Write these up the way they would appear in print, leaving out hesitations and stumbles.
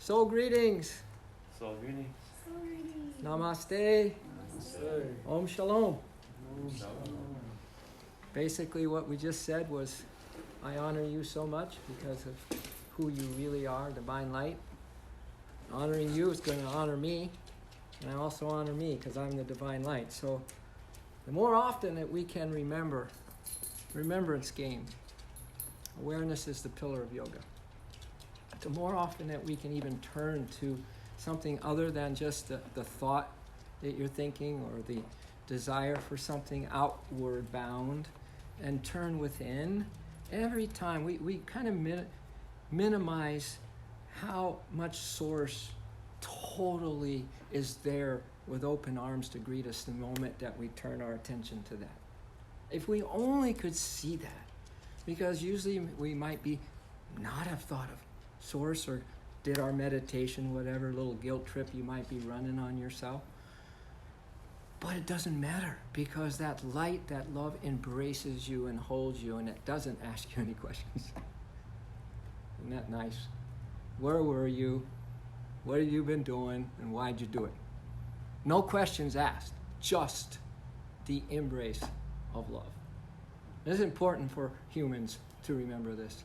Soul greetings. Soul greetings. Namaste. Namaste. Om Shalom. Shalom. Basically what we just said was, I honor you so much because of who you really are, divine light. Honoring you is going to honor me, and I also honor me because I'm the divine light. So the more often that we can remember, remembrance game, awareness is the pillar of yoga. The more often that we can even turn to something other than just the thought that you're thinking or the desire for something outward bound and turn within, every time we kind of minimize how much Source totally is there with open arms to greet us the moment that we turn our attention to that. If we only could see that, because usually we might be not have thought of Source or did our meditation, whatever little guilt trip you might be running on yourself. But it doesn't matter because that light, that love embraces you and holds you, and it doesn't ask you any questions. Isn't that nice? Where were you? What have you been doing? And why'd you do it? No questions asked, just the embrace of love. It's important for humans to remember this.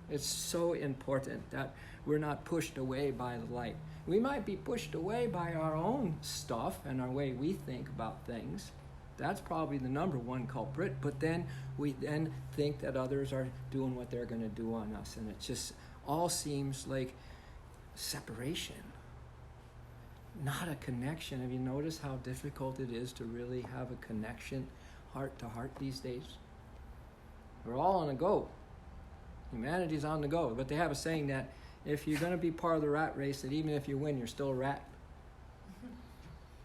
It's so important that we're not pushed away by the light. We might be pushed away by our own stuff and our way we think about things. That's probably the number one culprit. But then we then think that others are doing what they're going to do on us. And it just all seems like separation, not a connection. Have you noticed how difficult it is to really have a connection heart to heart these days? We're all on the go. Humanity's on the go. But they have a saying that if you're going to be part of the rat race, that even if you win, you're still a rat.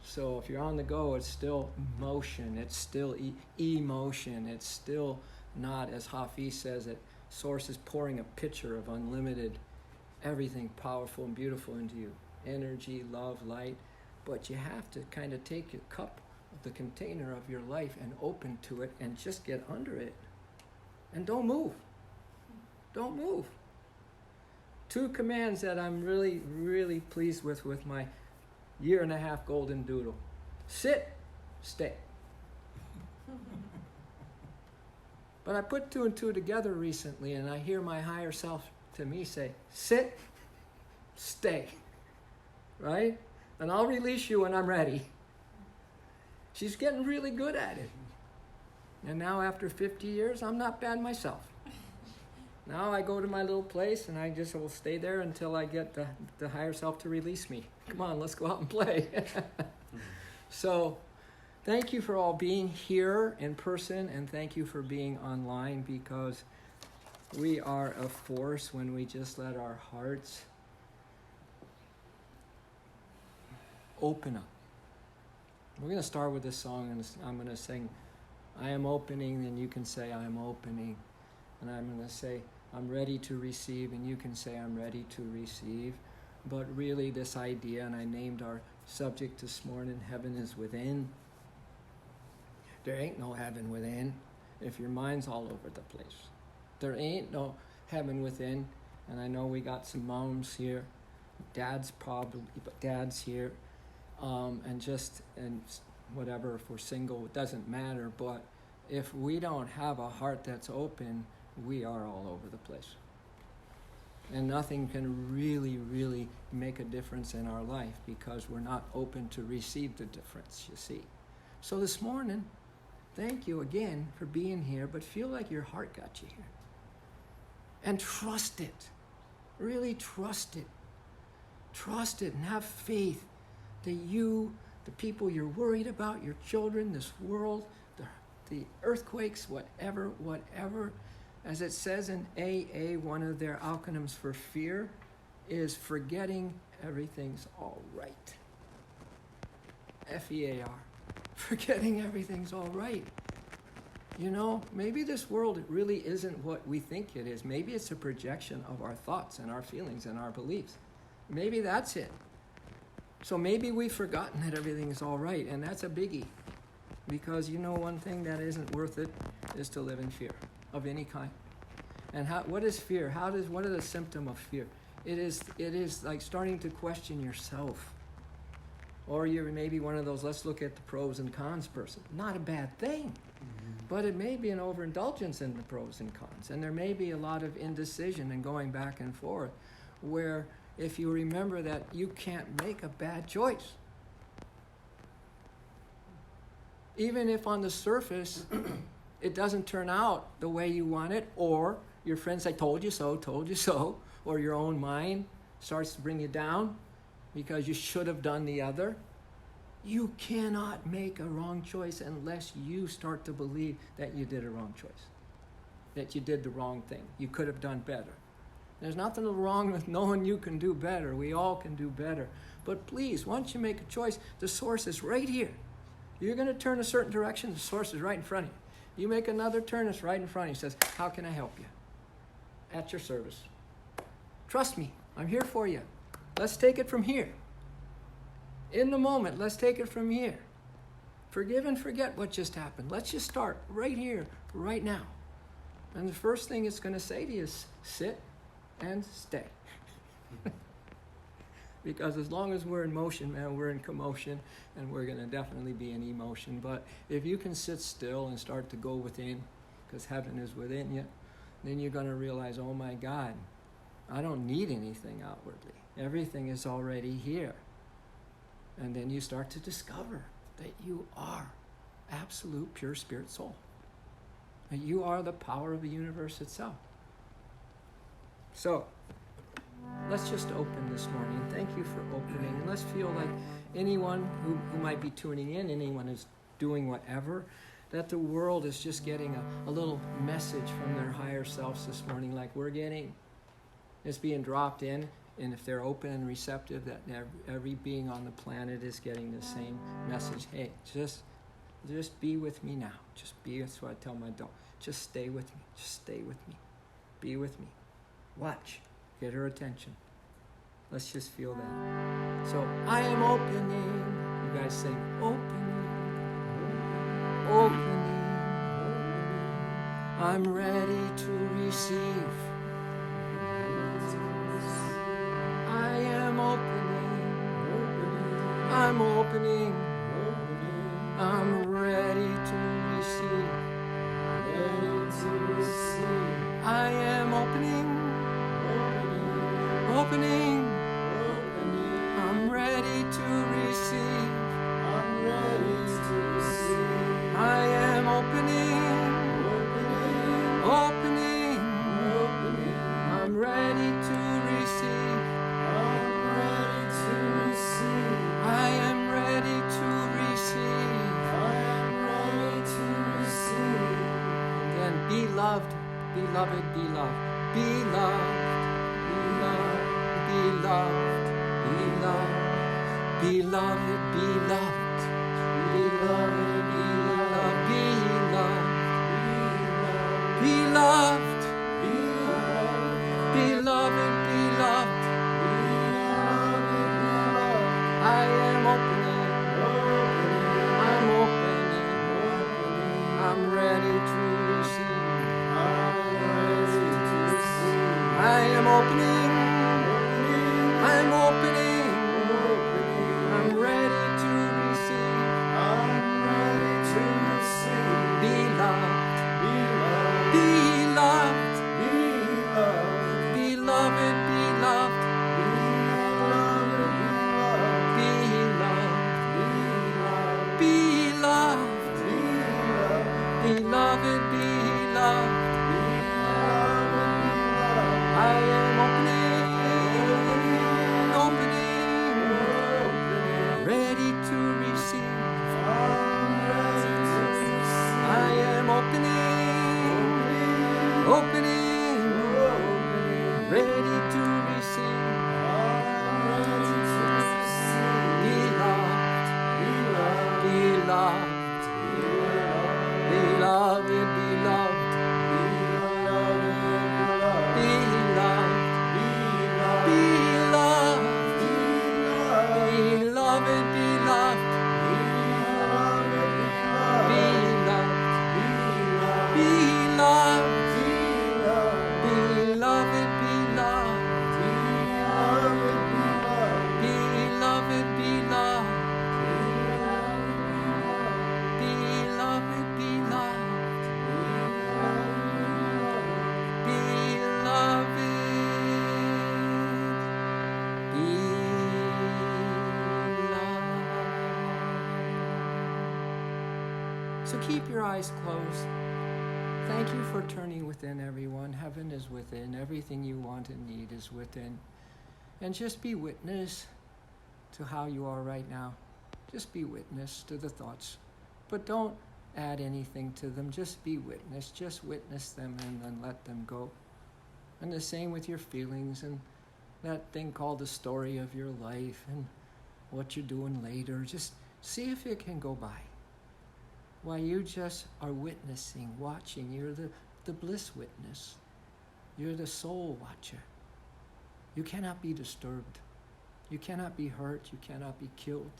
So if you're on the go, it's still motion. It's still emotion. It's still not, as Hafiz says, that Source is pouring a pitcher of unlimited, everything powerful and beautiful into you. Energy, love, light. But you have to kind of take your cup, the container of your life, and open to it and just get under it. And don't move. Don't move. 2 commands that I'm really, really pleased with my 1.5-year golden doodle. Sit, stay. But I put 2 and 2 together recently, and I hear my higher self to me say, sit, stay. Right? And I'll release you when I'm ready. She's getting really good at it. And now after 50 years, I'm not bad myself. Now I go to my little place and I just will stay there until I get the higher self to release me. Come on, let's go out and play. So thank you for all being here in person, and thank you for being online, because we are a force when we just let our hearts open up. We're going to start with this song, and I'm going to sing, I am opening, and you can say, I am opening. And I'm going to say, I'm ready to receive, and you can say, I'm ready to receive. But really this idea, and I named our subject this morning, heaven is within. There ain't no heaven within if your mind's all over the place. There ain't no heaven within. And I know we got some moms here. Dad's here. And whatever, if we're single, it doesn't matter. But if we don't have a heart that's open, we are all over the place. And nothing can really, really make a difference in our life because we're not open to receive the difference, you see. So this morning, thank you again for being here, but feel like your heart got you here. And trust it. Really trust it. Trust it and have faith that you, the people you're worried about, your children, this world, the earthquakes, whatever, as it says in AA, one of their acronyms for fear is forgetting everything's all right. FEAR. Forgetting everything's all right. You know, maybe this world really isn't what we think it is. Maybe it's a projection of our thoughts and our feelings and our beliefs. Maybe that's it. So maybe we've forgotten that everything's all right, and that's a biggie. Because you know one thing that isn't worth it is to live in fear of any kind. And what is fear? What is the symptom of fear? It is like starting to question yourself. Or you're maybe one of those, let's look at the pros and cons person. Not a bad thing. But it may be an overindulgence in the pros and cons. And there may be a lot of indecision and going back and forth, where if you remember that you can't make a bad choice. Even if on the surface it doesn't turn out the way you want it, or your friends say, told you so, or your own mind starts to bring you down because you should have done the other. You cannot make a wrong choice unless you start to believe that you did a wrong choice, that you did the wrong thing. You could have done better. There's nothing wrong with knowing you can do better. We all can do better. But please, once you make a choice, the source is right here. You're going to turn a certain direction, the source is right in front of you. You make another turn, it's right in front of you. It says, how can I help you? At your service. Trust me, I'm here for you. Let's take it from here. In the moment, let's take it from here. Forgive and forget what just happened. Let's just start right here, right now. And the first thing it's going to say to you is sit and stay. Because as long as we're in motion, man, we're in commotion, and we're going to definitely be in emotion. But if you can sit still and start to go within, because heaven is within you, then you're going to realize, oh my God, I don't need anything outwardly. Everything is already here. And then you start to discover that you are absolute pure spirit soul. That you are the power of the universe itself. So, let's just open this morning. Thank you for opening. And let's feel like anyone who might be tuning in, anyone who's doing whatever, that the world is just getting a little message from their higher selves this morning, like we're getting. It's being dropped in. And if they're open and receptive, that every being on the planet is getting the same message. Hey, just be with me now. Just be. That's what I tell my dog. Just stay with me. Just stay with me. Be with me. Watch. Get her attention. Let's just feel that. So I am opening. You guys sing opening. Opening. I'm ready to receive. I am opening. I'm opening. I'm ready to receive. I am opening. Opening. I'm ready to receive. I am opening. Opening. I'm ready to receive. I am ready to receive. Then be loved, beloved, be loved. Be loved, be loved, be loved, be loved. Beloved, be loved. Beloved, be loved, be loved. Be loved, beloved, be loved. I am opening. I'm opening. I'm ready to receive. I am opening. I'm opening. I'm ready to receive. Be loved. Be loved. Beloved, be loved. Be loved. Beloved, So keep your eyes closed. Thank you for turning within, everyone. Heaven is within. Everything you want and need is within. And just be witness to how you are right now. Just be witness to the thoughts. But don't add anything to them. Just be witness. Just witness them and then let them go. And the same with your feelings and that thing called the story of your life and what you're doing later. Just see if it can go by. While you just are witnessing, watching. You're the bliss witness. You're the soul watcher. You cannot be disturbed. You cannot be hurt. You cannot be killed.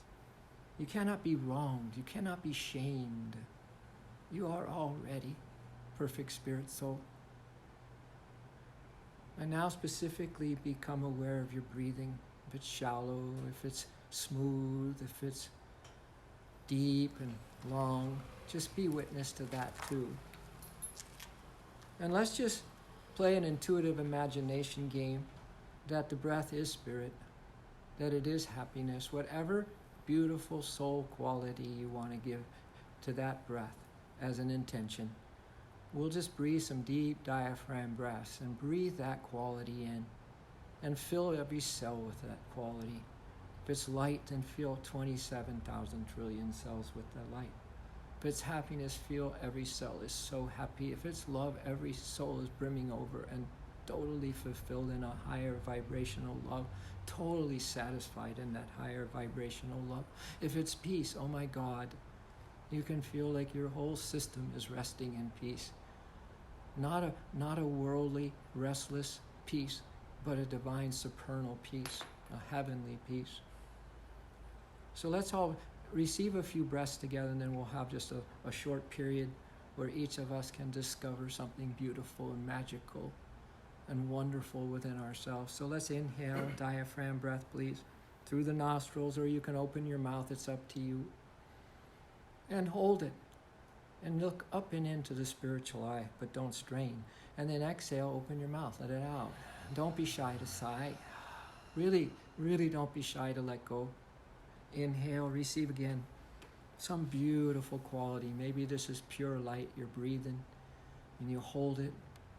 You cannot be wronged. You cannot be shamed. You are already perfect spirit soul. And now specifically become aware of your breathing. If it's shallow, if it's smooth, if it's deep and long, just be witness to that too. And let's just play an intuitive imagination game that the breath is spirit, that it is happiness, whatever beautiful soul quality you want to give to that breath as an intention. We'll just breathe some deep diaphragm breaths and breathe that quality in and fill every cell with that quality. If it's light, then feel 27,000 trillion cells with the light. If it's happiness, feel every cell is so happy. If it's love, every soul is brimming over and totally fulfilled in a higher vibrational love, totally satisfied in that higher vibrational love. If it's peace, oh my God, you can feel like your whole system is resting in peace. Not a worldly, restless peace, but a divine supernal peace, a heavenly peace. So let's all receive a few breaths together, and then we'll have just a short period where each of us can discover something beautiful and magical and wonderful within ourselves. So let's inhale, diaphragm breath, please, through the nostrils, or you can open your mouth, it's up to you. And hold it. And look up and into the spiritual eye, but don't strain. And then exhale, open your mouth, let it out. Don't be shy to sigh. Really, really don't be shy to let go. Inhale, receive again. Some beautiful quality. Maybe this is pure light you're breathing. And you hold it,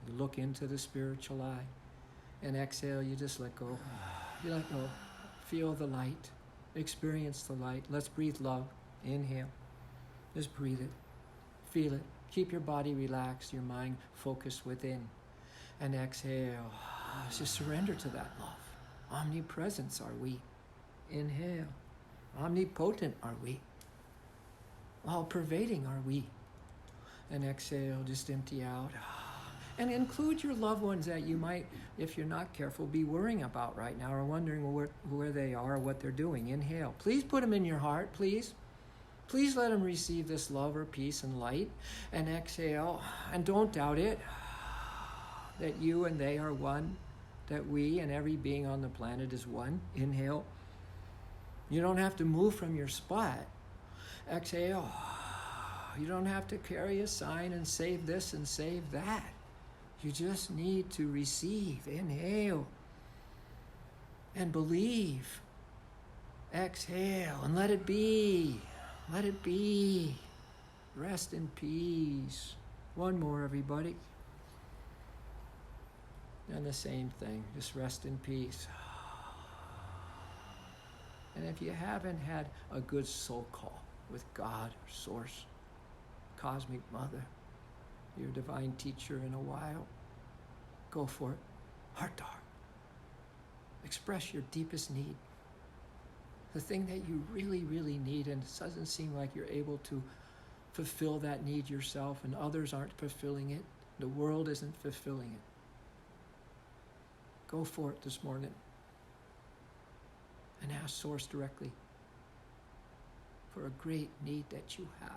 you look into the spiritual eye. And exhale, you just let go. You let go. Feel the light. Experience the light. Let's breathe love. Inhale. Just breathe it. Feel it. Keep your body relaxed, your mind focused within. And exhale. Just surrender to that love. Omnipresence are we. Inhale. Omnipotent are we. All-pervading are we. And exhale, just empty out. And include your loved ones that you might, if you're not careful, be worrying about right now or wondering where they are or what they're doing. Inhale. Please put them in your heart, please. Please let them receive this love or peace and light. And exhale. And don't doubt it, that you and they are one, that we and every being on the planet is one. Inhale. You don't have to move from your spot. Exhale. You don't have to carry a sign and save this and save that. You just need to receive. Inhale. And believe. Exhale. And let it be. Let it be. Rest in peace. One more, everybody. And the same thing. Just rest in peace. And if you haven't had a good soul call with God or Source, Cosmic Mother, your divine teacher in a while, go for it. Heart to heart. Express your deepest need. The thing that you really, really need, and it doesn't seem like you're able to fulfill that need yourself, and others aren't fulfilling it. The world isn't fulfilling it. Go for it this morning. And ask Source directly for a great need that you have.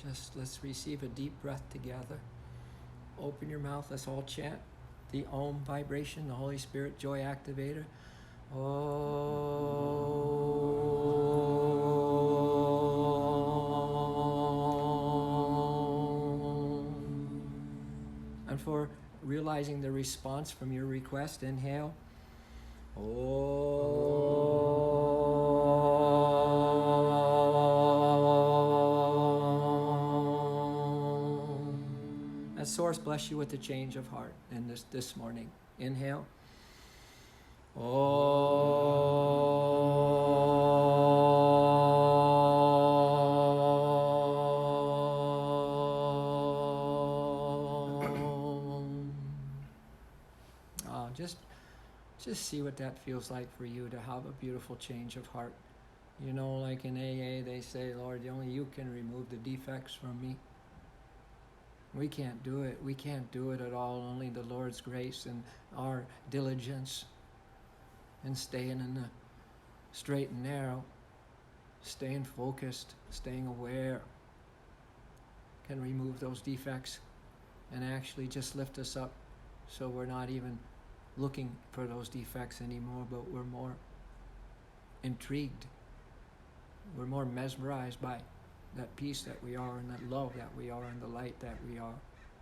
Just let's receive a deep breath together. Open your mouth. Let's all chant the Om vibration, the Holy Spirit joy activator. Om. And for realizing the response from your request, inhale. Om. And Source bless you with the change of heart in this morning. Inhale. Just see what that feels like for you to have a beautiful change of heart. You know, like in AA, they say, Lord, only you can remove the defects from me. We can't do it. We can't do it at all. Only the Lord's grace and our diligence and staying in the straight and narrow, staying focused, staying aware can remove those defects and actually just lift us up so we're not even looking for those defects anymore, but we're more intrigued. We're more mesmerized by that peace that we are and that love that we are and the light that we are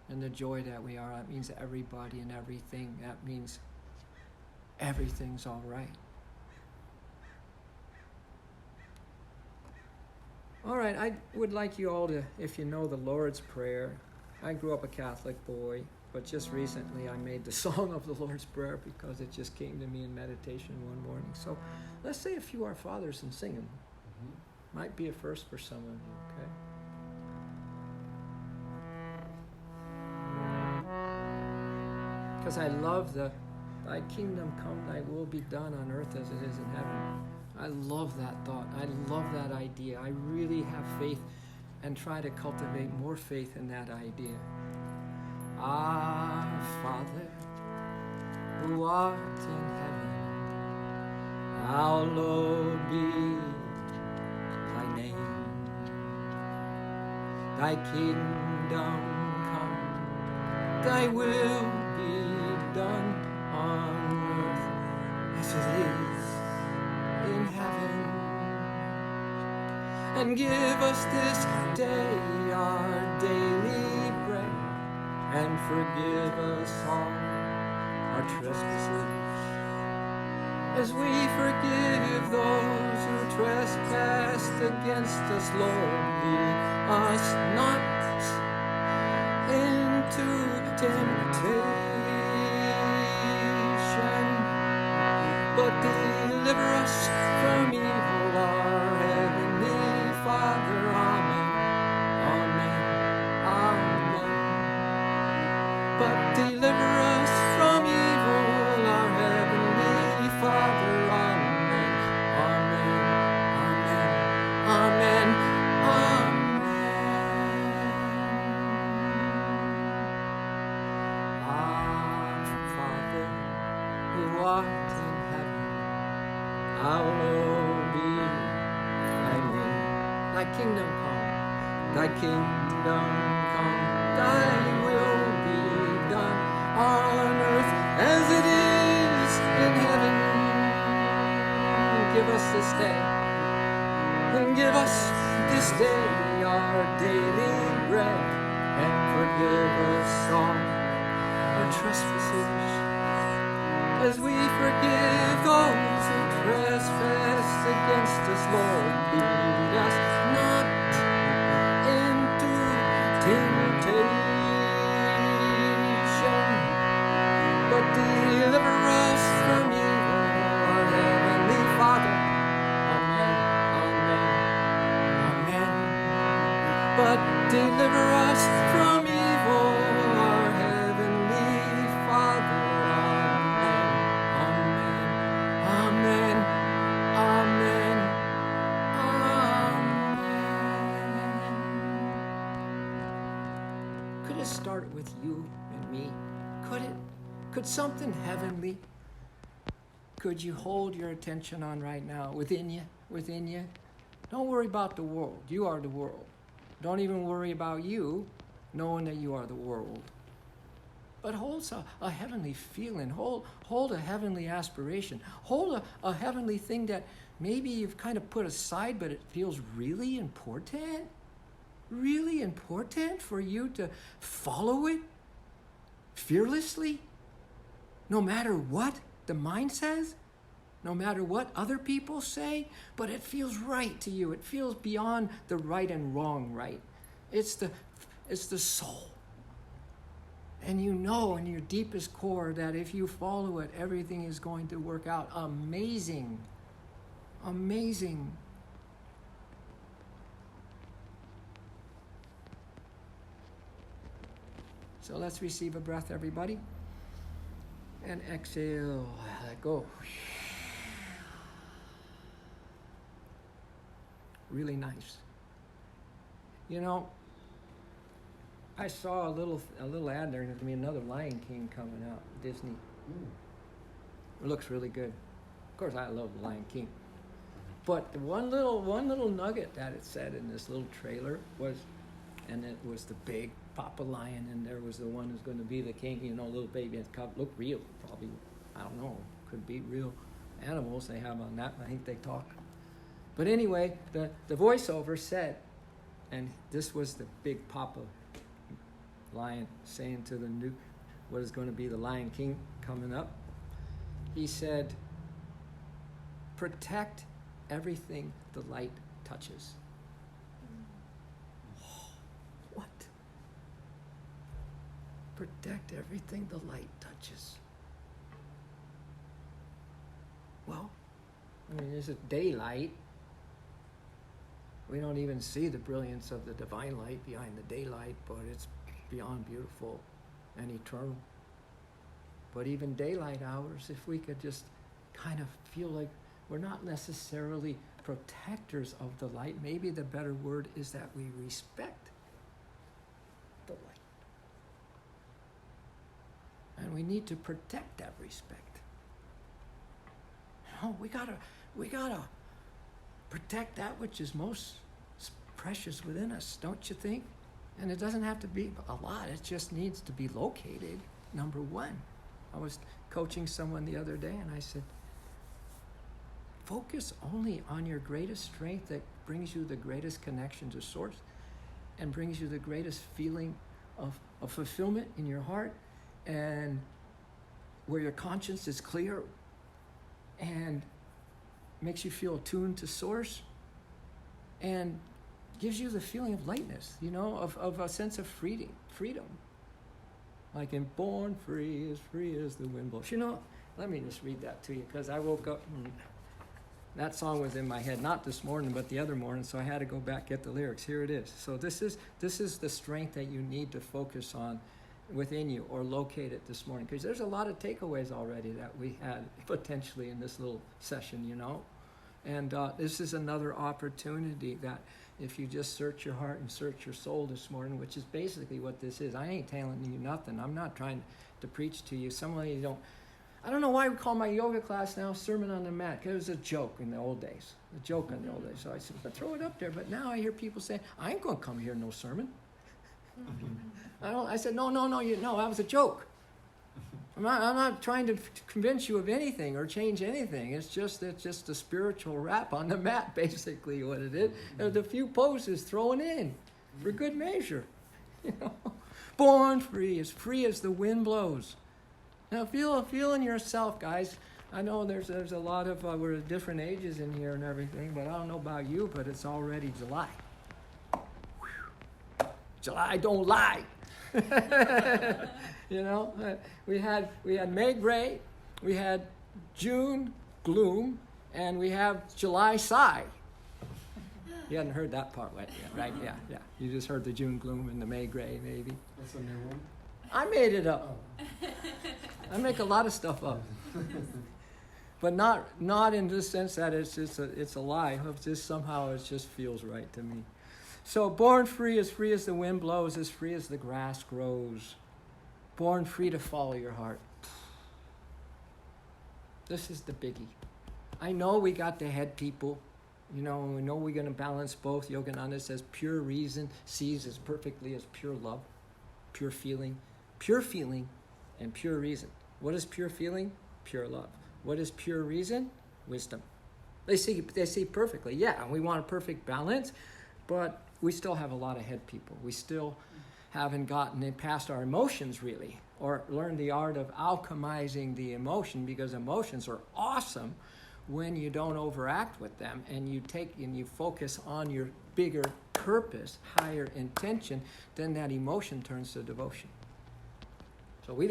and the joy that we are. That means everybody and everything. That means everything's all right. All right, I would like you all to, if you know the Lord's Prayer, I grew up a Catholic boy, but just recently I made the song of the Lord's Prayer because it just came to me in meditation one morning. So let's say a few Our Fathers and sing them. Might be a first for some of you, okay? Because I love Thy kingdom come, Thy will be done on earth as it is in heaven. I love that thought. I love that idea. I really have faith and try to cultivate more faith in that idea. Our Father, who art in heaven, hallowed be Thy name. Thy kingdom come, Thy will be done on earth as it is in heaven. And give us this day our daily bread, and forgive us all our trespasses, as we forgive those who trespass against us. Lord, lead us not into temptation, but deliver us from evil, our heavenly Father. Amen. Amen. Amen. But deliver us from evil, our heavenly Father. Amen. Amen. Amen. Amen. Our Father, who art in heaven, hallowed be Thy name. Thy kingdom come, Thy kingdom come, Thy will be done on earth as it is in heaven. Give us this day, and give us this day our daily bread, and forgive us all our trespasses, as we forgive those who trespass against us. Lord, lead us not into temptation, but deliver us from evil, our heavenly Father. Amen. Amen. Amen. But deliver us from evil, our heavenly Father. Amen. Amen. Amen. Amen. Could it start with you and me? Could it? Could something heavenly? Could you hold your attention on right now within you? Within you? Don't worry about the world. You are the world. Don't even worry about you, knowing that you are the world. But hold a heavenly feeling. Hold a heavenly aspiration. Hold a heavenly thing that maybe you've kind of put aside, but it feels really important. Really important for you to follow it fearlessly, no matter what the mind says, no matter what other people say, but it feels right to you. It feels beyond the right and wrong right. It's the soul. And you know in your deepest core that if you follow it, everything is going to work out amazing. Amazing. So let's receive a breath, everybody. And exhale. Let go. Really nice. You know, I saw a little ad there. There's gonna be another Lion King coming out, Disney. It looks really good. Of course, I love the Lion King. But the one little nugget that it said in this little trailer was, and it was the big Papa Lion, and there was the one who's going to be the king. You know, little baby and cub look real. Probably, I don't know, could be real animals they have on that. I think they talk. But anyway, the voiceover said, and this was the big Papa Lion saying to the new, what is going to be the Lion King coming up. He said, protect everything the light touches. What? Protect everything the light touches. Well, I mean, there's a daylight. We don't even see the brilliance of the divine light behind the daylight, but it's beyond beautiful and eternal. But even daylight hours, if we could just kind of feel like we're not necessarily protectors of the light, maybe the better word is that we respect the light. And we need to protect that respect. You know, we gotta protect that which is most precious within us, don't you think? And it doesn't have to be a lot, it just needs to be located, number one. I was coaching someone the other day and I said, focus only on your greatest strength that brings you the greatest connection to Source and brings you the greatest feeling of fulfillment in your heart, and where your conscience is clear and makes you feel attuned to Source and gives you the feeling of lightness, you know, of a sense of freedom. Like in Born free as the wind blows. You know, let me just read that to you, because I woke up and that song was in my head, not this morning, but the other morning, so I had to go back, get the lyrics. Here it is. So this is the strength that you need to focus on within you, or locate it this morning, because there's a lot of takeaways already that we had potentially in this little session, you know. And this is another opportunity that if you just search your heart and search your soul this morning, which is basically what this is. I ain't telling you nothing. I'm not trying to preach to you. Some of you don't. I don't know why we call my yoga class now Sermon on the Mat, because it was a joke in the old days. A joke in the old days. So I said, but throw it up there. But now I hear people say, I ain't going to come here no sermon. I said, no, that was a joke. I'm not trying to convince you of anything or change anything. It's just a spiritual rap on the mat, basically what it is. There's a few poses thrown in for good measure. You know, born free as the wind blows. Now feel in yourself, guys. I know there's a lot of we're at different ages in here and everything, but I don't know about you, but it's already July. Whew. July don't lie. You know, we had May gray, we had June gloom, and we have July sigh. You hadn't heard that part yet, right? Yeah. You just heard the June gloom and the May gray, maybe. That's a new one. I made it up. Oh. I make a lot of stuff up, but not in the sense that it's a lie. It's just somehow it just feels right to me. So born free as the wind blows, as free as the grass grows. Born free to follow your heart. This is the biggie. I know we got the head people You know, we know we're going to balance both. Yogananda says pure reason sees as perfectly as pure love, pure feeling and pure reason. What is pure feeling? Pure love. What is pure reason? Wisdom. They see perfectly. Yeah, we want a perfect balance, but we still have a lot of head people. We still haven't gotten it past our emotions really, or learned the art of alchemizing the emotion, because emotions are awesome when you don't overact with them and you focus on your bigger purpose, higher intention, then that emotion turns to devotion. So we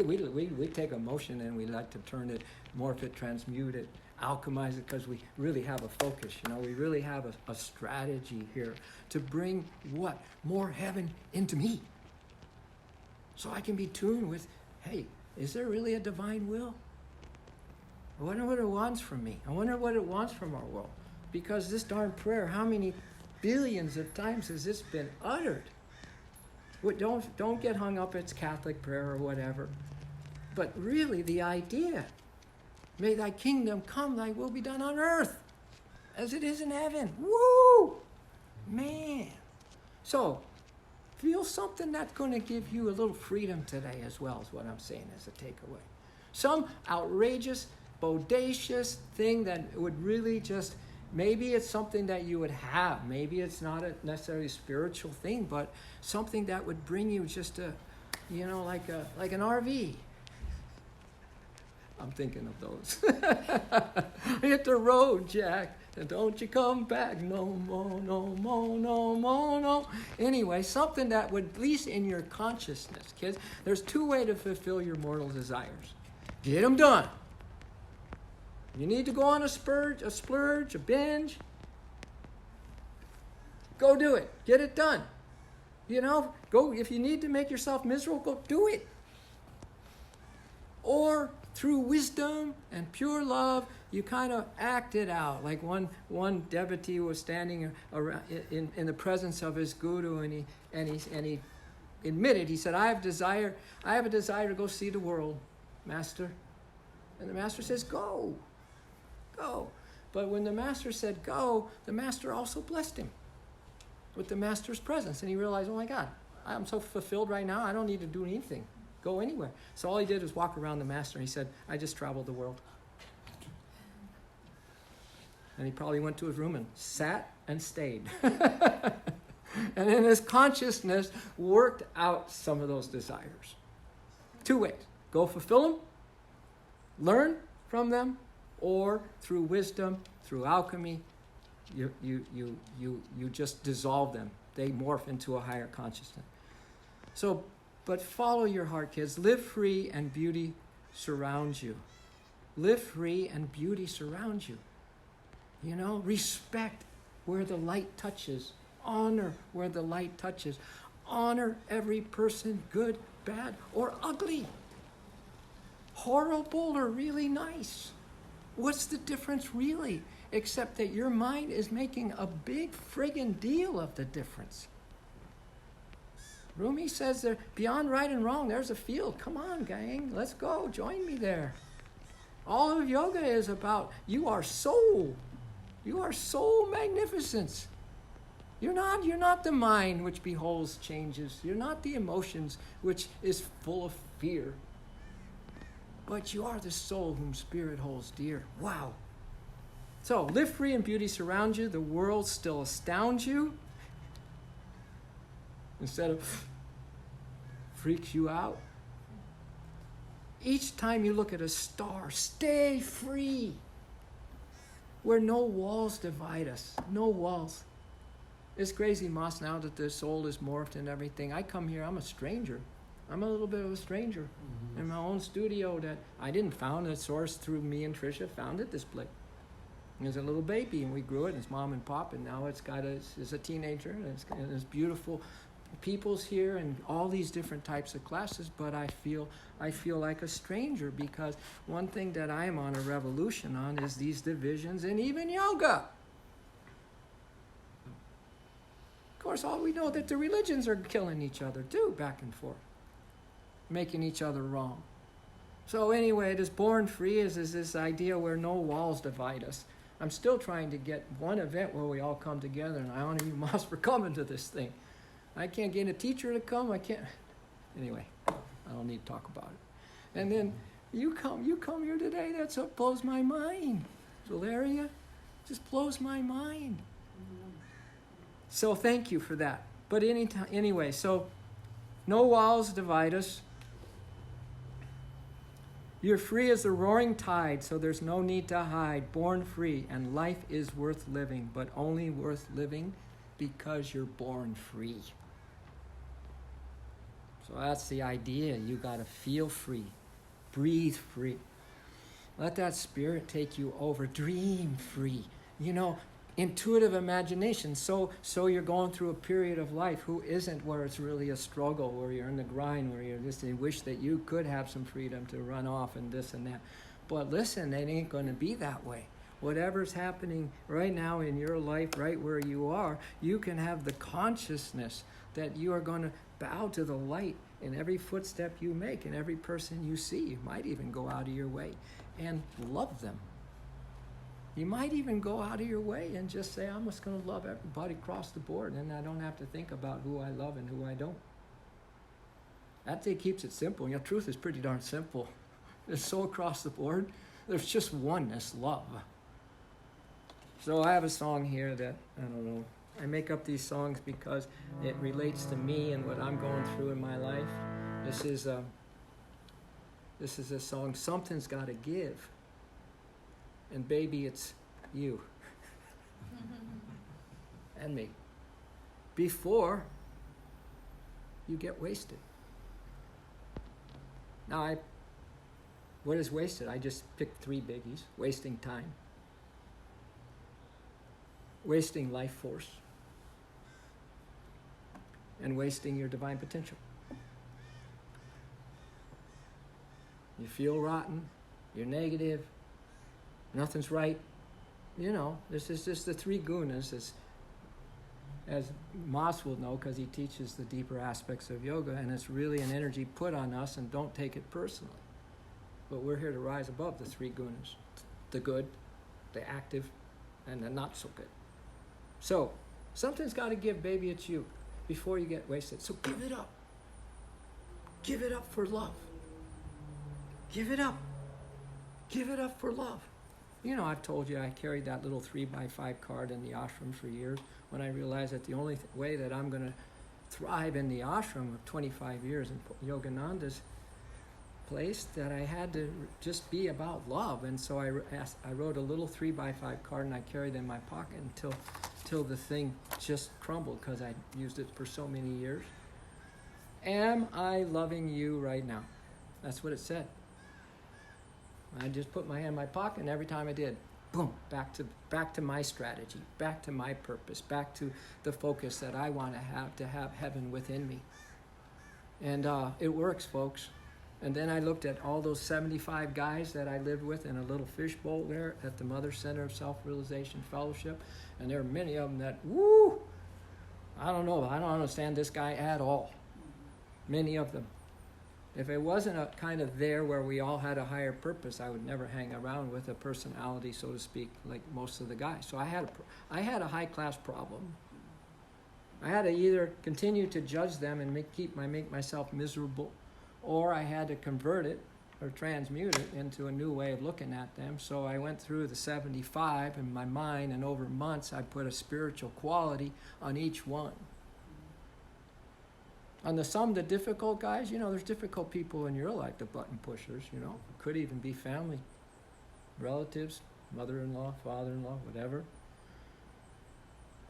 take emotion and we like to turn it, morph it, transmute it, alchemize it, because we really have a focus. You know, we really have a strategy here to bring what? More heaven into me. So I can be tuned with, hey, is there really a divine will? I wonder what it wants from me. I wonder what it wants from our world. Because this darn prayer, how many billions of times has this been uttered? Don't get hung up it's Catholic prayer or whatever. But really the idea, may thy kingdom come, thy will be done on earth as it is in heaven. Woo! Man. So, feel something that's going to give you a little freedom today as well, is what I'm saying as a takeaway. Some outrageous, bodacious thing that would really just, maybe it's something that you would have. Maybe it's not a necessarily spiritual thing, but something that would bring you just a, you know, like an RV. I'm thinking of those. Hit the road, Jack, and don't you come back no more, no more, no more, no. Anyway, something that would, at least in your consciousness, kids, there's two ways to fulfill your mortal desires. Get them done. You need to go on a splurge, a binge. Go do it. Get it done. You know, go, if you need to make yourself miserable, go do it. Or through wisdom and pure love, you kind of act it out. Like one devotee was standing around in the presence of his guru, and he admitted, he said, I have a desire to go see the world, Master. And the Master says, go. But when the Master said go, the Master also blessed him with the Master's presence. And he realized, oh my God, I'm so fulfilled right now, I don't need to do anything, go anywhere. So all he did was walk around the Master, and he said, I just traveled the world. And he probably went to his room and sat and stayed. And in his consciousness, worked out some of those desires. Two ways. Go fulfill them, learn from them, or through wisdom, through alchemy, you just dissolve them. They morph into a higher consciousness. So, but follow your heart, kids. Live free and beauty surrounds you. Live free and beauty surrounds you. You know, respect where the light touches. Honor where the light touches. Honor every person, good, bad, or ugly. Horrible or really nice. What's the difference really? Except that your mind is making a big friggin' deal of the difference. Rumi says there, beyond right and wrong, there's a field. Come on, gang, let's go. Join me there. All of yoga is about, you are soul. You are soul magnificence. You're not the mind which beholds changes. You're not the emotions which is full of fear. But you are the soul whom spirit holds dear. Wow. So, live free and beauty surrounds you. The world still astounds you. Instead of freaks you out. Each time you look at a star, stay free. Where no walls divide us. No walls. It's crazy, Moss, now that the soul is morphed and everything. I come here, I'm a stranger. I'm a little bit of a stranger in my own studio that I didn't found. A source through me and Tricia founded this place. It was a little baby, and we grew it. It's mom and pop, and now it's a teenager, and it's beautiful people's here and all these different types of classes. But I feel like a stranger, because one thing that I am on a revolution on is these divisions and even yoga. Of course, all we know that the religions are killing each other too, back and forth, making each other wrong. So anyway, this born free is this idea where no walls divide us. I'm still trying to get one event where we all come together, and I honor you, Moss, for coming to this thing. I can't get a teacher to come. I can't. Anyway, I don't need to talk about it. And then you come here today. That's what blows my mind. Valeria, just blows my mind. So thank you for that. But anyway, so no walls divide us. You're free as the roaring tide, so there's no need to hide. Born free, and life is worth living, but only worth living because you're born free. So that's the idea. You got to feel free. Breathe free. Let that spirit take you over. Dream free. You know, intuitive imagination. So you're going through a period of life who isn't where it's really a struggle, where you're in the grind, where you wish that you could have some freedom to run off and this and that. But listen, it ain't going to be that way. Whatever's happening right now in your life, right where you are, you can have the consciousness that you are going to bow to the light in every footstep you make, and every person you see. You might even go out of your way and love them. You might even go out of your way and just say, I'm just going to love everybody across the board, and I don't have to think about who I love and who I don't. That thing keeps it simple. You know, truth is pretty darn simple. It's so across the board. There's just oneness, love. So I have a song here that, I don't know, I make up these songs because it relates to me and what I'm going through in my life. This is a song, Something's Gotta Give. And baby, it's you and me. Before you get wasted. Now, what is wasted? I just picked 3 biggies. Wasting time. Wasting life force. And wasting your divine potential. You feel rotten. You're negative. Nothing's right. You know, this is just the 3 gunas, as Moss will know, because he teaches the deeper aspects of yoga, and it's really an energy put on us, and don't take it personally. But we're here to rise above the 3 gunas. The good, the active, and the not so good. So, something's got to give, baby, it's you, before you get wasted. So give it up. Give it up for love. Give it up. Give it up for love. You know, I've told you I carried that little 3x5 card in the ashram for years when I realized that the only way that I'm going to thrive in the ashram of 25 years in Yogananda's place, that I had to just be about love. And so I wrote a little 3x5 card, and I carried it in my pocket until the thing just crumbled, because I used it for so many years. Am I loving you right now? That's what it said. I just put my hand in my pocket, and every time I did, boom, back to my strategy, back to my purpose, back to the focus that I want to have heaven within me. And it works, folks. And then I looked at all those 75 guys that I lived with in a little fishbowl there at the Mother Center of Self-Realization Fellowship, and there are many of them that, I don't know, I don't understand this guy at all. Many of them. If it wasn't a kind of there where we all had a higher purpose, I would never hang around with a personality, so to speak, like most of the guys. So I had a high-class problem. I had to either continue to judge them and make myself miserable, or I had to convert it or transmute it into a new way of looking at them. So I went through the 75 in my mind, and over months I put a spiritual quality on each one. On the difficult guys, you know, there's difficult people in your life, the button pushers, you know. Could even be family, relatives, mother-in-law, father-in-law, whatever.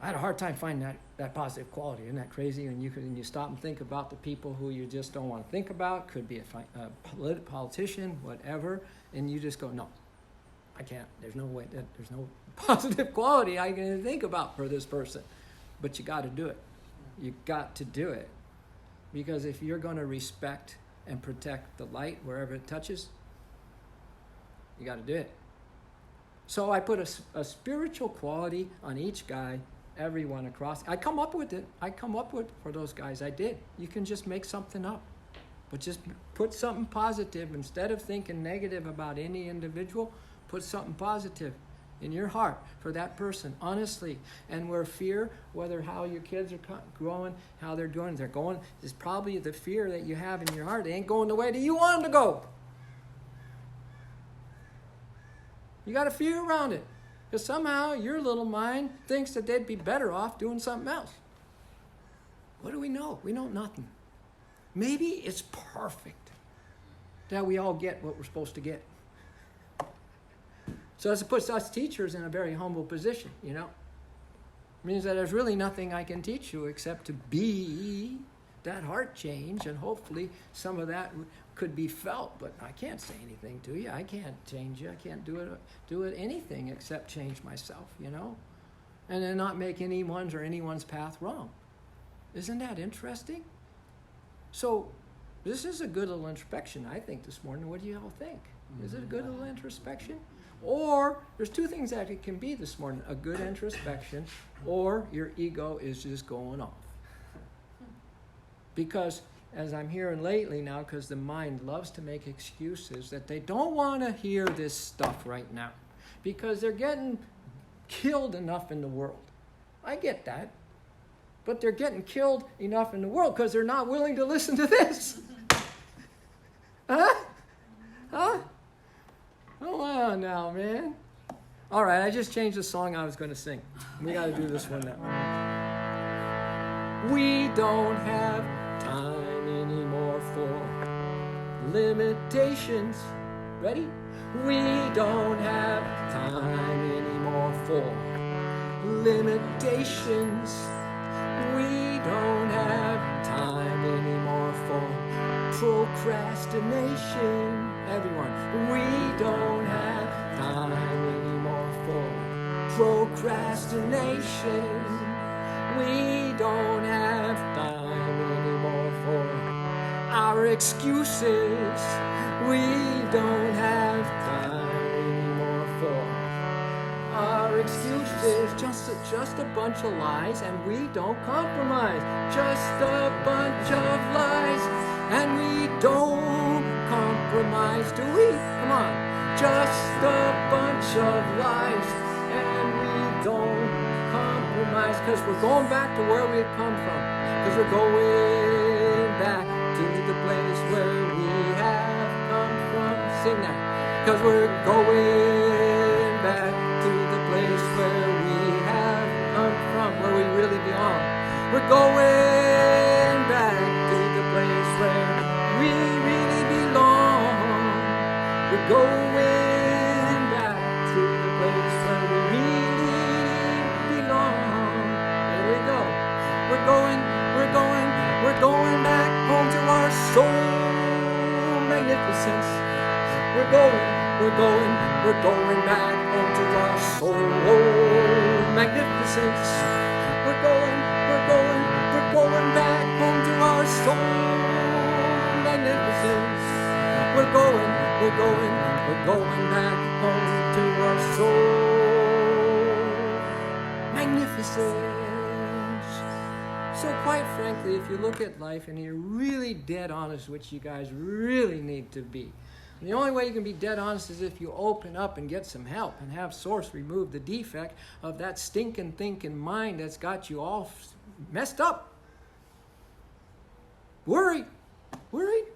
I had a hard time finding that positive quality. Isn't that crazy? And you stop and think about the people who you just don't want to think about. Could be a politician, whatever. And you just go, no, I can't. There's no way. There's no positive quality I can think about for this person. But you got to do it. You got to do it. Because if you're going to respect and protect the light wherever it touches, you got to do it. So I put a spiritual quality on each guy, everyone across. I come up with it. For those guys. I did. You can just make something up. But just put something positive. Instead of thinking negative about any individual, put something positive. in your heart for that person, honestly. And where fear, whether how your kids are growing, how they're doing, they're going, is probably the fear that you have in your heart. They ain't going the way that you want them to go. You got a fear around it. Because somehow your little mind thinks that they'd be better off doing something else. What do we know? We know nothing. Maybe it's perfect that we all get what we're supposed to get. So it puts us teachers in a very humble position, you know. It means that there's really nothing I can teach you except to be that heart change, and hopefully some of that could be felt, but I can't say anything to you. I can't change you. I can't do it anything except change myself, you know, and then not make anyone's path wrong. Isn't that interesting? So this is a good little introspection, I think, this morning. What do you all think? Is it a good little introspection? Or there's two things that it can be this morning: a good introspection, or your ego is just going off. Because as I'm hearing lately now, because the mind loves to make excuses that they don't want to hear this stuff right now because they're getting killed enough in the world. I get that. But they're getting killed enough in the world because they're not willing to listen to this. Huh? Come on now, man. All right, I just changed the song I was going to sing. We got to do this one now. We don't have time anymore for limitations. Ready? We don't have time anymore for limitations. We don't have time anymore for procrastination. Everyone, we don't have time anymore for procrastination. We don't have time anymore for our excuses. We don't have time anymore for our excuses. Just a bunch of lies, and we don't compromise. Just a bunch of lies, and we don't compromise, do we? Come on. Just a bunch of lies, and we don't compromise, because we're going back to where we've come from. Because we're going back to the place where we have come from. Sing that. Because we're going back to the place where we have come from, where we really belong. We're going back to the place where we really belong. We're going back to the place where we really belong. There we go. We're going back home to our soul magnificence. We're going back home to our soul magnificence. We're going back home to our soul magnificence. We're going back home to our soul magnificence. So quite frankly, if you look at life and you're really dead honest, which you guys really need to be, and the only way you can be dead honest is if you open up and get some help and have Source remove the defect of that stinking thinking mind that's got you all messed up. Worried.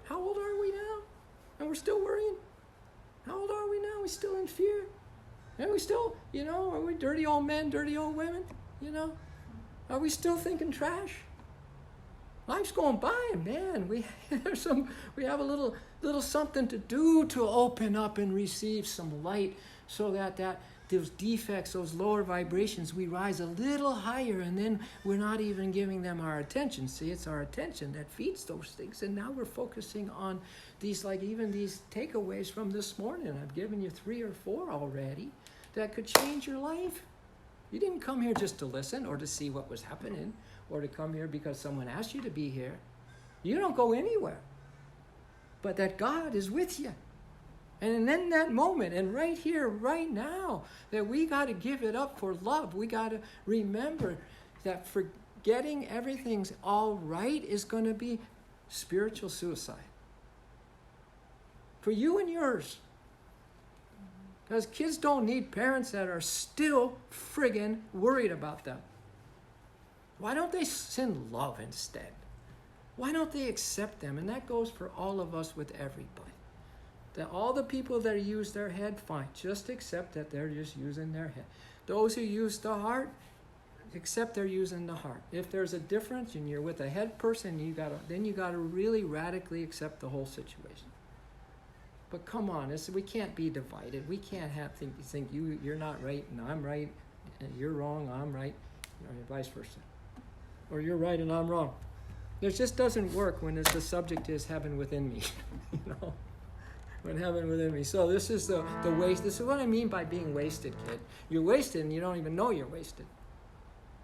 How old are we now? And we're still worrying? How old are we now? We're still in fear? And we still, are we dirty old men, dirty old women? Are we still thinking trash? Life's going by, and man, we have a little something to do to open up and receive some light, so that those defects, those lower vibrations, we rise a little higher, and then we're not even giving them our attention. See, it's our attention that feeds those things, and now we're focusing on these, like even these takeaways from this morning. I've given you 3 or 4 already that could change your life. You didn't come here just to listen or to see what was happening, or to come here because someone asked you to be here. You don't go anywhere. But that God is with you. And in that moment, and right here, right now, that we got to give it up for love. We got to remember that forgetting everything's all right is going to be spiritual suicide. For you and yours. Because kids don't need parents that are still friggin' worried about them. Why don't they send love instead? Why don't they accept them? And that goes for all of us with everybody. That all the people that use their head, fine. Just accept that they're just using their head. Those who use the heart, accept they're using the heart. If there's a difference and you're with a head person, then you gotta really radically accept the whole situation. But come on, we can't be divided. We can't think you're not right and I'm right, and you're wrong, I'm right, or vice versa. Or you're right and I'm wrong. It just doesn't work when the subject is heaven within me. When heaven within me. So this is the waste. This is what I mean by being wasted, kid. You're wasted and you don't even know you're wasted.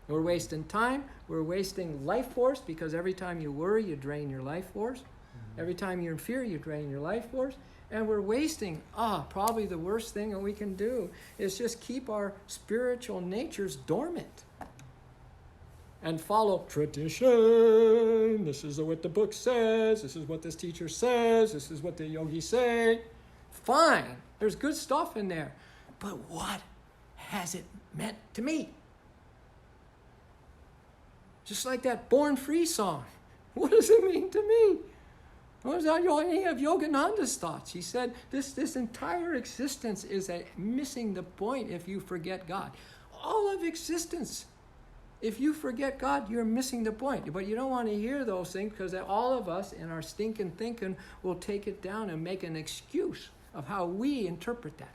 We're wasting time. We're wasting life force, because every time you worry, you drain your life force. Mm-hmm. Every time you're in fear, you drain your life force. And we're wasting, probably the worst thing that we can do is just keep our spiritual natures dormant. And follow tradition. This is what the book says. This is what this teacher says. This is what the yogis say. Fine. There's good stuff in there. But what has it meant to me? Just like that Born Free song. What does it mean to me? What is that? Any of Yogananda's thoughts? He said, this entire existence is missing the point if you forget God. All of existence. If you forget God, you're missing the point. But you don't want to hear those things, because all of us in our stinking thinking will take it down and make an excuse of how we interpret that.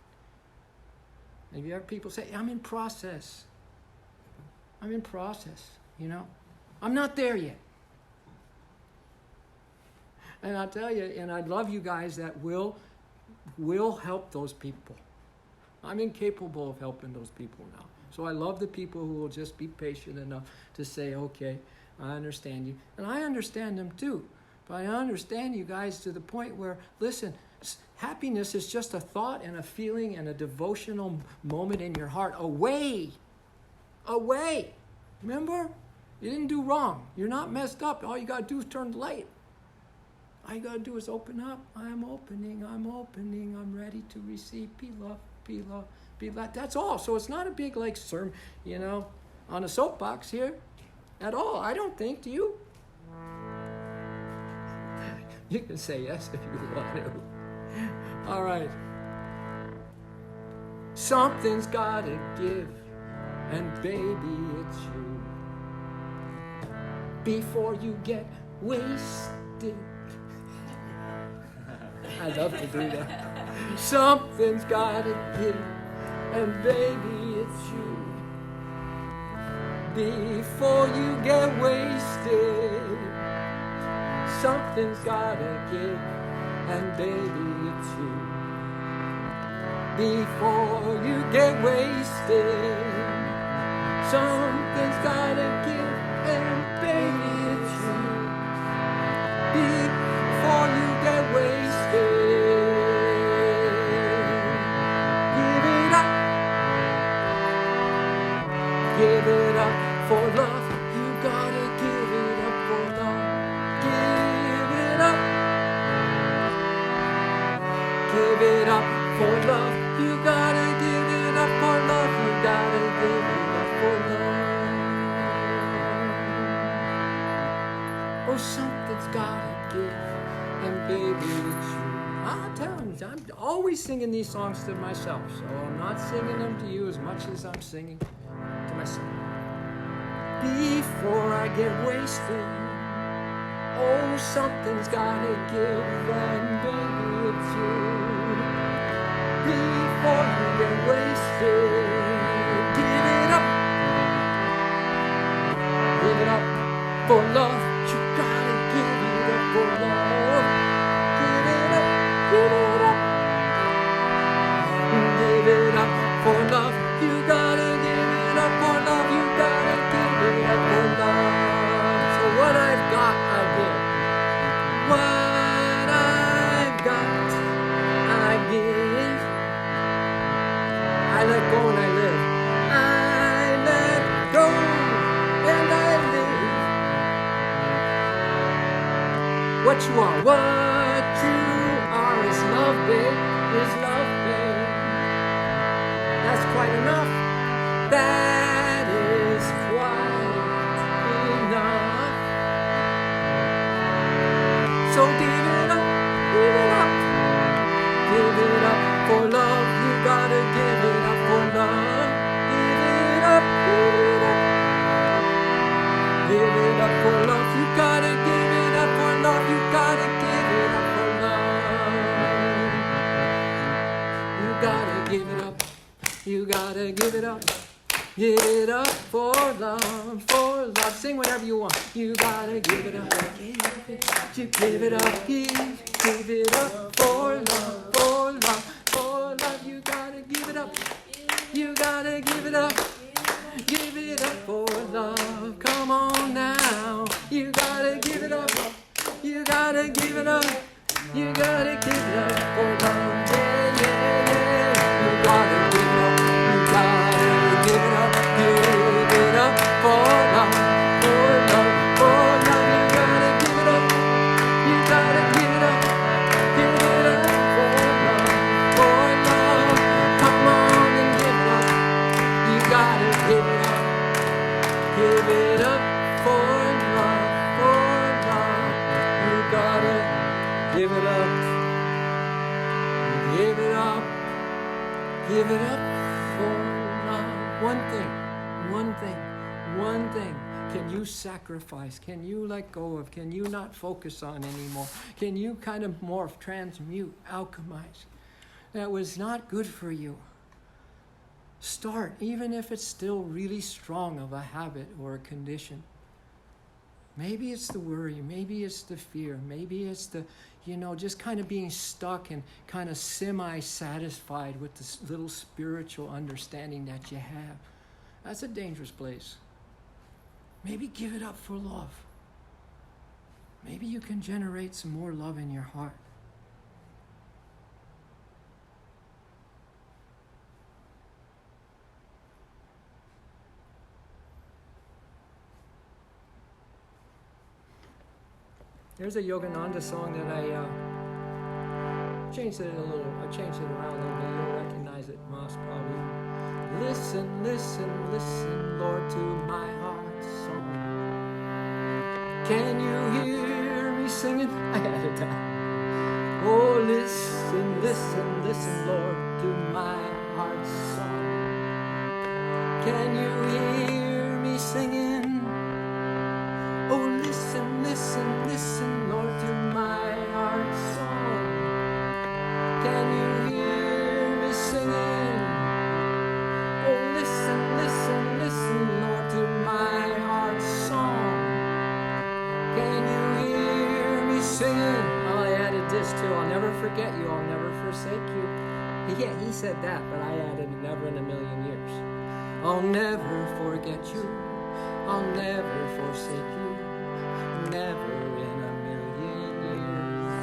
And you have people say, I'm in process. I'm in process, I'm not there yet. And I'll tell you, and I love you guys that will help those people. I'm incapable of helping those people now. So I love the people who will just be patient enough to say, okay, I understand you. And I understand them too. But I understand you guys to the point where, listen, happiness is just a thought and a feeling and a devotional moment in your heart away. Remember? You didn't do wrong. You're not messed up. All you got to do is turn the light. All you got to do is open up. I'm opening. I'm ready to receive. Be love, be love, be love. That's all. So it's not a big sermon, on a soapbox here at all. I don't think. Do you? You can say yes if you want to. All right. Something's got to give, and baby, it's you. Before you get wasted. I love to do that. Something's gotta give, and baby, it's you. Before you get wasted, something's gotta give, and baby, it's you. Before you get wasted, something's gotta give, and baby, it's you. Before you get wasted, give it up for love. You gotta give it up for love. Give it up. Give it up for love. You gotta give it up for love. You gotta give it up for love. Oh, something's gotta give, and baby, it's you. I'm telling you, I'm always singing these songs to myself, so I'm not singing them to you as much as I'm singing to myself. Before I get wasted, oh, something's gotta give, and baby, it's you. Before you get wasted, give it up. Give it up for love. You gotta give it up for love. Give it up, give it up. Give it up for love. You gotta give it up for love. You gotta give it up for love. So what I've got, I give. What I've got, I give. I let go and I live. I let go and I live. What you are is love, babe, is love, babe. gotta give it up. You gotta give it up. Give it up for love, for love. Sing whatever you want. You gotta give it up. You give it up. Give it up for love, for love, for love. You gotta give it up. You gotta give it up. Give it up for love. Come on now. You gotta give it up. You gotta give it up. You gotta give it up for love. Yeah, yeah, yeah. You gotta give it up. You gotta give it up. Give it up for love. For love. For love. You gotta give it up. You gotta give it up. Give it up for love. For love. Come on and give it up. You gotta give it up. Give it up for love. For love. You gotta give it up. Give it up. Give it up for love. One thing. Can you sacrifice? Can you let go of? Can you not focus on anymore? Can you kind of morph, transmute, alchemize? That was not good for you. Start, even if it's still really strong of a habit or a condition. Maybe it's the worry, maybe it's the fear, maybe it's the, just kind of being stuck and kind of semi-satisfied with this little spiritual understanding that you have. That's a dangerous place. Maybe give it up for love. Maybe you can generate some more love in your heart. There's a Yogananda song that I changed it around a little bit. You'll recognize it, Moss, probably. Listen, listen, listen, Lord, to my heart's song. Can you hear me singing? I had it down. Oh, listen, listen, listen, Lord, to my heart's song. Can you hear me singing? Oh, listen, listen, listen, Lord, to my heart's song. Can you hear me singing? Oh, listen, listen, listen, Lord, to my heart's song. Can you hear me singing? Well, I added this too. I'll never forget you. I'll never forsake you. Yeah, he said that, but I added never in a million years. I'll never forget you. I'll never forsake you. Never in a million years.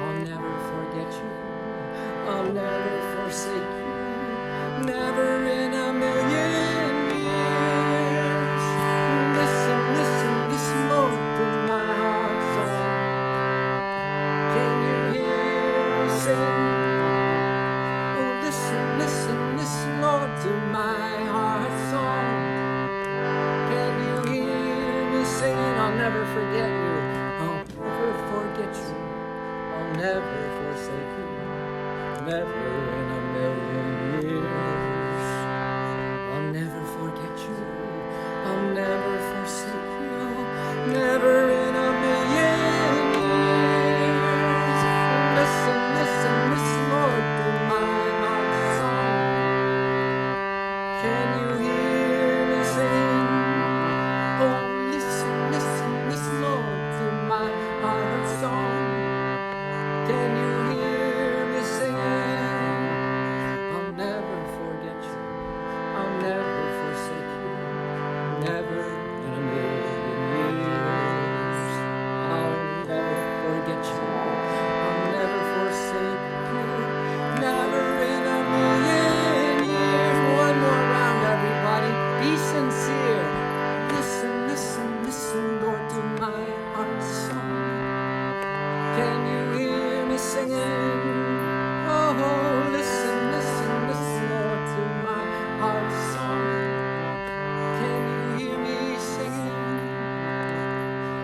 I'll never forget you. I'll never forsake you. Never in a million years. Listen, listen, listen, Lord, to my heart's song. Can you hear me sing? Oh, listen, listen, listen, Lord, to my heart's song. Can you hear me singing? I'll never forget you. I'll never forget you. I'll never forsake you. Never in a million years. I'll never forget you. I'll never forsake you. Never in a million years. Listen, listen, listen, Lord, to my heart's song. Can you hear me sing? Oh, listen, listen, listen, Lord, to my heart's song. Can you hear me singing? I'll never forget you. I'll never forsake you. Never in a million years. I'll never forget you. I'll never forsake you. Never in a million years. One more round, everybody. Be sincere. Listen, listen, listen, Lord, to my heart's song. Can you hear me singing? Oh, listen, listen, listen, Lord, to my heart's song. Can you hear me singing?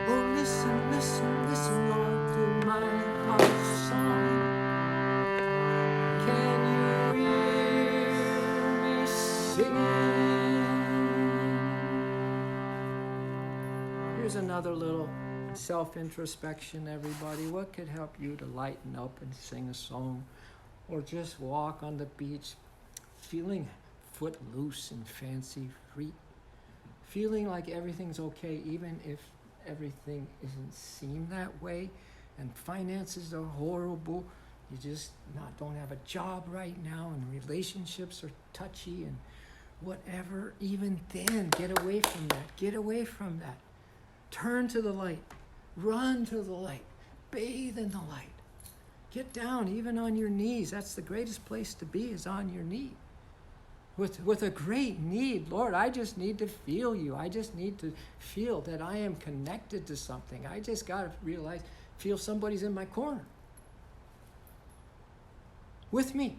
Oh, listen, listen, listen, Lord, to my heart's song. Can you hear me singing? Here's another little self-introspection, everybody. What could help you to lighten up and sing a song or just walk on the beach feeling footloose and fancy free, feeling like everything's okay even if everything isn't seen that way and finances are horrible, you just don't have a job right now and relationships are touchy and whatever. Even then, get away from that. Turn to the light, run to the light, bathe in the light. Get down even on your knees. That's the greatest place to be, is on your knee. With a great need. Lord, I just need to feel you. I just need to feel that I am connected to something. I just got to feel somebody's in my corner with me.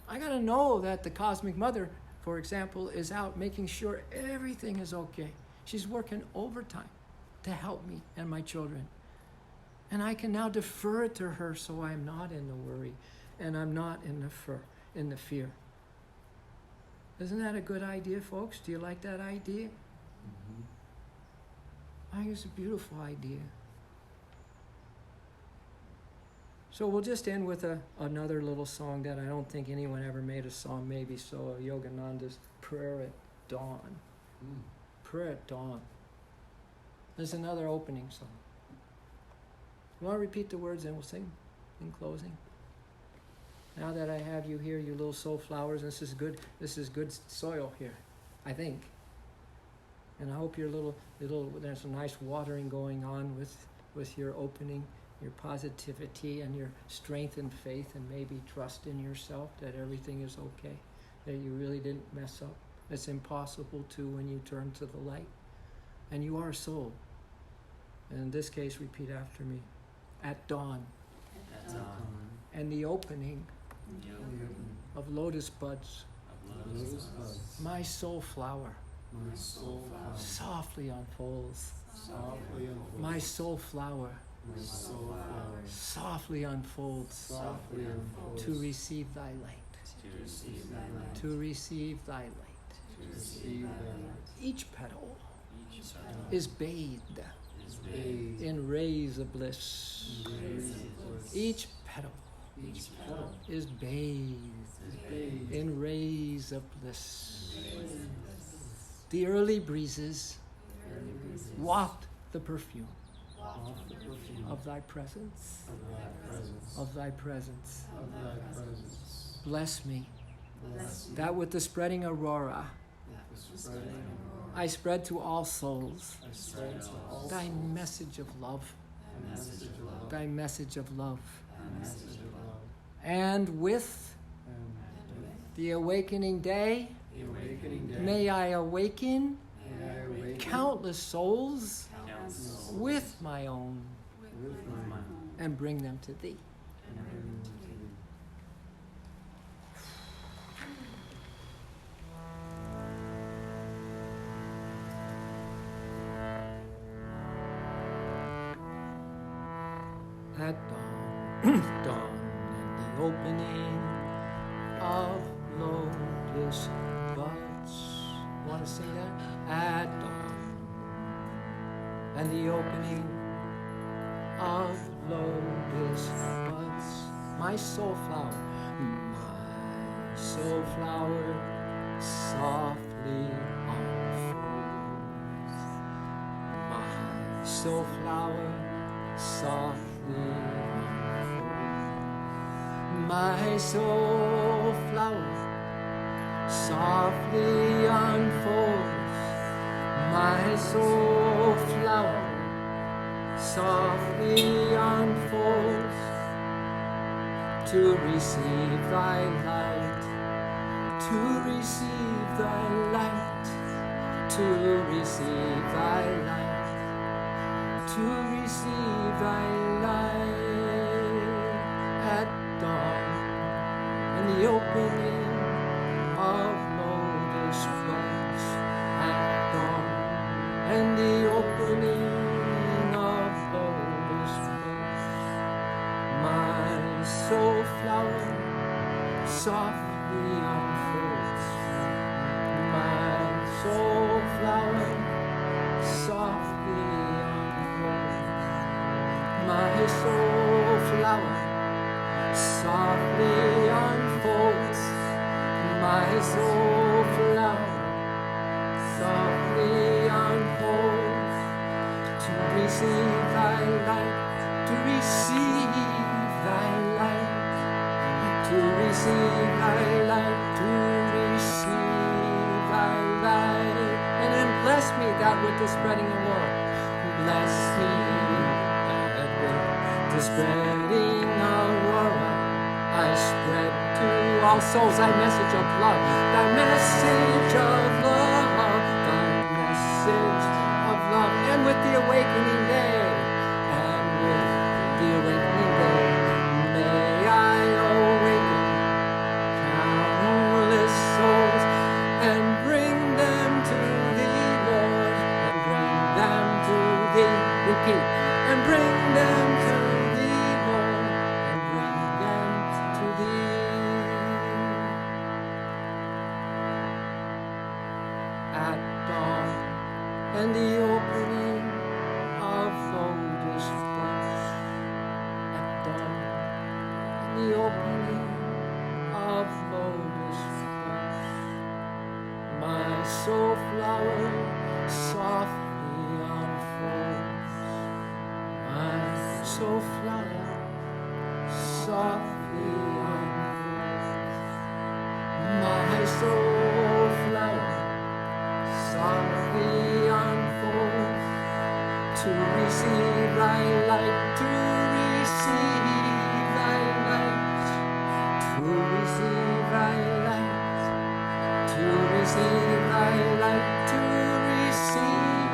I got to know that the Cosmic Mother, for example, is out making sure everything is okay. She's working overtime to help me and my children. And I can now defer it to her so I'm not in the worry and I'm not in the fear. Isn't that a good idea, folks? Do you like that idea? Mm-hmm. I think it's a beautiful idea. So we'll just end with another little song that I don't think anyone ever made a song, maybe so, Yogananda's Prayer at Dawn. Prayer at Dawn. There's another opening song. You want to repeat the words and we'll sing in closing? Now that I have you here, you little soul flowers, this is good soil here, I think. And I hope your little there's a nice watering going on with your opening, your positivity and your strength and faith and maybe trust in yourself that everything is okay, that you really didn't mess up. It's impossible to when you turn to the light. And you are a soul. And in this case, repeat after me. At dawn. At dawn. And the opening of lotus buds. My soul flower. Softly unfolds. My soul flower. Softly unfolds. To receive thy light. To receive thy light. Each petal is bathed in rays of bliss. Each petal is bathed in rays of bliss. The early breezes waft the perfume of thy presence. Of thy presence. Bless me, that with the spreading aurora I spread to all souls thy message of love. Thy message of love. And with the awakening day, may I awaken countless souls with my own and bring them to thee. At dawn and the opening of lotus buds. Want to sing that? At dawn and the opening of lotus buds. My soul flower, softly unfolds. My soul flower, softly. My soul flower softly unfolds. My soul flower softly unfolds to receive thy light, to receive thy light, to receive thy light, to receive thy light. At dawn and the opening of lotus buds. At dawn and the opening of lotus buds. My soul flower softly unfolds. My soul flower softly unfolds. My soul flower softly unfolds my soul flower, softly unfolds to receive thy light, to receive thy light, to receive thy light, to receive thy light. And then bless me, God, with the spreading aurora. Bless me, God, with the spreading aurora. I spread to all souls thy message of love, thy message of love, thy message of love. And with the awakening day, and with the awakening day, may I awaken countless souls and bring them to thee, Lord, and bring them to thee. Repeat, and bring them to thee, Lord, and bring them to thee. At dawn and the opening of lotus buds, at dawn and the opening of lotus buds, my soul flower softly unfolds, my soul flower softly unfolds, my soul flower softly unfolds to receive thy light, to receive thy light, to receive thy light, to receive thy light, to receive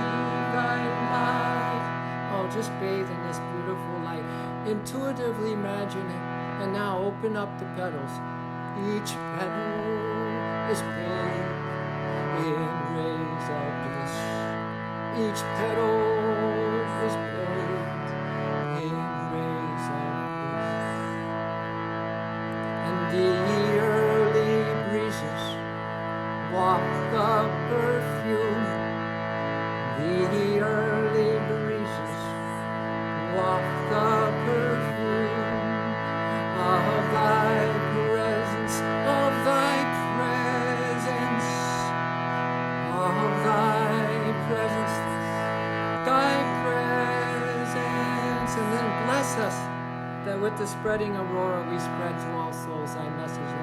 thy light. Oh, just bathe in this beautiful light. Intuitively imagine it. And now open up the petals. Each petal is bathed in rays of bliss. Each petal is bathed in rays of bliss. And the early breezes waft the perfume. The early breezes waft the perfume of thy presence, of thy presence, of thy presence, thy presence. And then bless us that with the spreading aurora we spread to all souls thy message.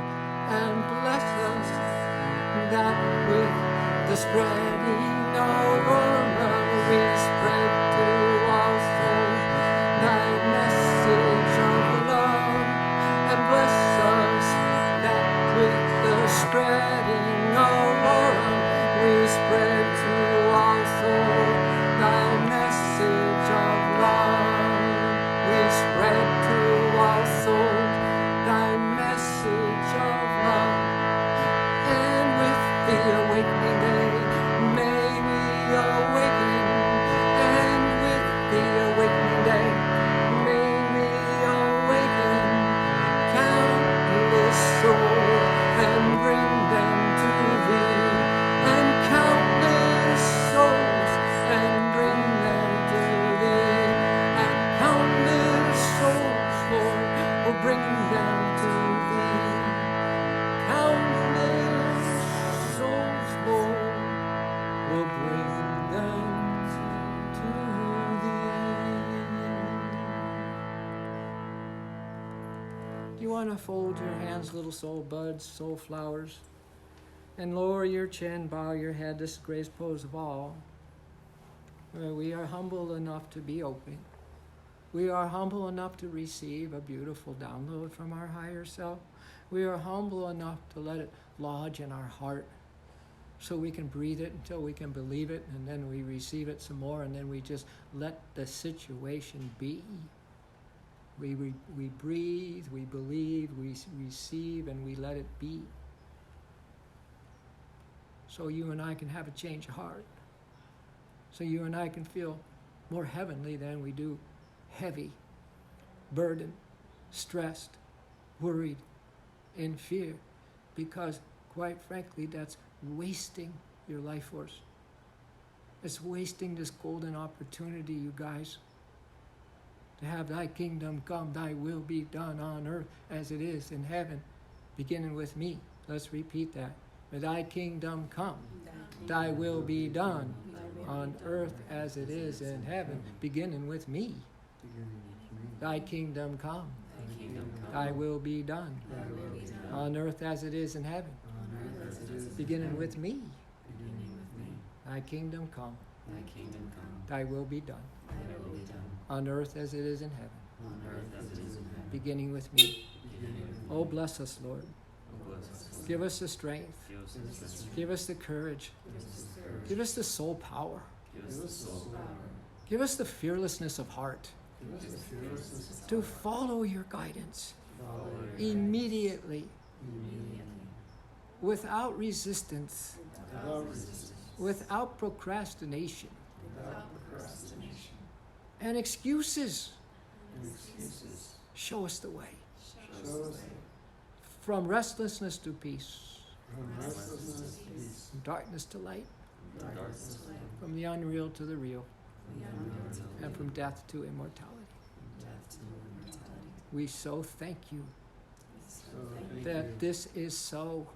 And bless us that with the spreading aurora we spread to all souls thy message of love. And bless us that with the spreading aurora we spread to all souls thy message of love. We spread to all souls thy message of love. And with the awakening day, may we awaken. And with the awakening day, may we awaken countless souls and bring them to thee. And countless souls and bring them to thee. And countless souls, Lord, will bring them to thee. Countless souls, Lord, will bring them to thee. Do you want to fold your hands, little soul buds, soul flowers, and lower your chin, bow your head? This is the greatest pose of all, where we are humble enough to be open. We are humble enough to receive a beautiful download from our higher self. We are humble enough to let it lodge in our heart so we can breathe it until we can believe it, and then we receive it some more, and then we just let the situation be. We breathe, we believe, we receive, and we let it be. So you and I can have a change of heart. So you and I can feel more heavenly than we do heavy, burdened, stressed, worried, in fear, because quite frankly, that's wasting your life force. It's wasting this golden opportunity, you guys, to have thy kingdom come, thy will be done on earth as it is in heaven, beginning with me. Let's repeat that. May thy kingdom come, thy will be done on earth as it is in heaven, beginning with me. Thy kingdom come, thy will be done on earth as it is in heaven, beginning with me. Thy kingdom come, thy will be done on earth as it is in heaven, beginning with me. Oh, bless us, Lord. Give us the strength. Give us the courage. Give us the soul power. Give us the fearlessness of heart to follow your guidance immediately, without resistance, without procrastination and excuses. Show us the way. From restlessness to peace, from darkness to light, from the unreal to the real, and from death to immortality. We so thank you that this is so.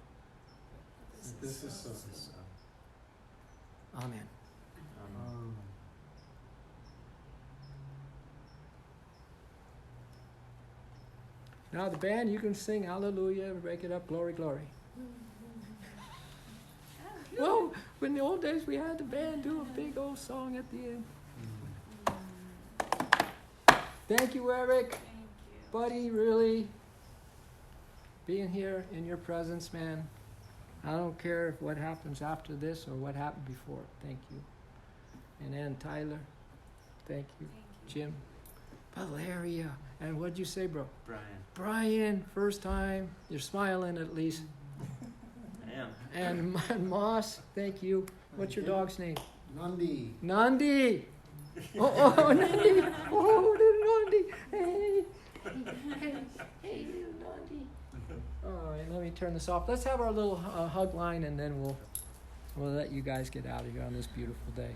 Amen. Now the band, you can sing hallelujah, break it up, glory, glory. Well, in the old days we had the band do a big old song at the end. Thank you, Eric. Buddy, really. Being here in your presence, man. I don't care what happens after this or what happened before. Thank you. And then Tyler. Thank you. Jim. Valeria. And what'd you say, bro? Brian, first time. You're smiling at least. I am. And Moss, thank you. What's your dog's name? Nandi. Nandi. Oh, Nandi. Oh, little Nandi. Hey, little Nandi. All right, let me turn this off. Let's have our little hug line, and then we'll let you guys get out of here on this beautiful day.